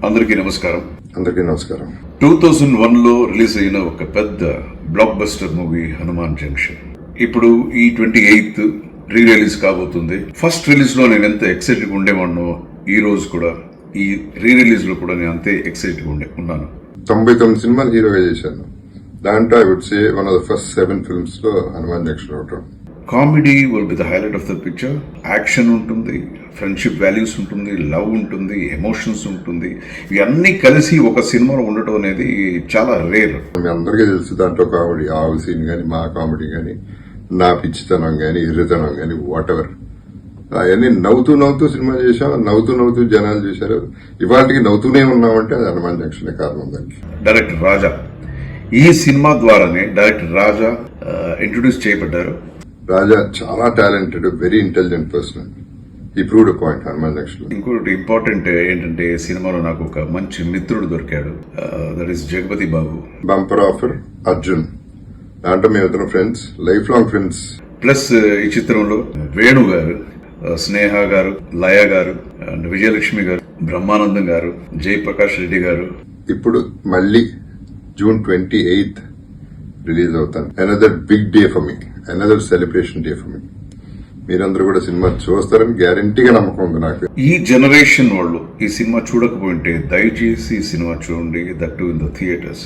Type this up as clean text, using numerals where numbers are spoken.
అందరికీ నమస్కారం. 2001 లో రిలీజ్ అయిన ఒక పెద్ద block buster movie Hanuman junction ఇప్పుడు ఈ 28th రీ రిలీజ్ కాబోతుంది. ఫస్ట్ రిలీజ్ లో నేను ఎంత ఎక్సైటెడ్ ఉండేవాడినో ఈ రోజు కూడా ఈ రీ రిలీజ్ లో కూడా నేను అంతే ఎక్సైటెడ్ ఉన్నాను. 99 సినిమాలు హీరోగా చేశాను. దాంట్లో I would say one of the first 7 films లో హనుమాన్ జంక్షన్ ఒకటి. Comedy will be the highlight of the picture. Action ఉంటుంది, ఫ్రెండ్షిప్ వాల్యూస్ ఉంటుంది, లవ్ ఉంటుంది, ఎమోషన్స్ ఉంటుంది. ఇవన్నీ కలిసి ఒక సినిమాలో ఉండటం అనేది చాలా రేర్. మీ అందరికీ తెలుసు దాంట్లో కామెడీ, ఆవు సీన్ కానీ, మా కామెడీ కానీ, నా పిచ్చితనం కానీ, ఇర్రితనం కానీ, వాట్ ఎవర్ అవన్నీ నవ్వుతూ సినిమా చేశాం. నవ్వుతూ జనాలు చేశారు. ఇవాళకి నవ్వుతూనే ఉన్నామంటే అది హనుమాన్ జంక్షన్ కారణం. దానికి డైరెక్టర్ రాజా, ఈ సినిమా ద్వారానే డైరెక్టర్ రాజా ఇంట్రొడ్యూస్ చేయబడ్డారు. రాజా చాలా టాలెంటెడ్, వెరీ ఇంటెలిజెంట్ పర్సన్. ఈ ప్రూవ్డ్ పాయింట్ హనుమాన్ జంక్షన్. ఇంకోటి ఇంపార్టెంట్ ఏంటంటే సినిమాలో నాకు ఒక మంచి మిత్రుడు దొరికాడు. That is Jagapathi Babu. Bumper offer Arjun. దాంట్లో మేమిద్దరం friends, life long friends. Plus ఈ చిత్రంలో వేణు గారు, స్నేహ గారు, లయ గారు, అండ్ విజయలక్ష్మి గారు, బ్రహ్మానందం గారు, జయప్రకాష్ రెడ్డి గారు. ఇప్పుడు మళ్ళీ June 28th రిలీజ్ అవుతాను. Another big day for me, another celebration day for me. మీరందరూ కూడా సినిమా చూస్తారని గ్యారంటీగా నమ్మకం ఉంది నాకు. ఈ జనరేషన్ వాళ్ళు ఈ సినిమా చూడకపోయింటే దయచేసి ఈ సినిమా చూడండి, that to in the theatres.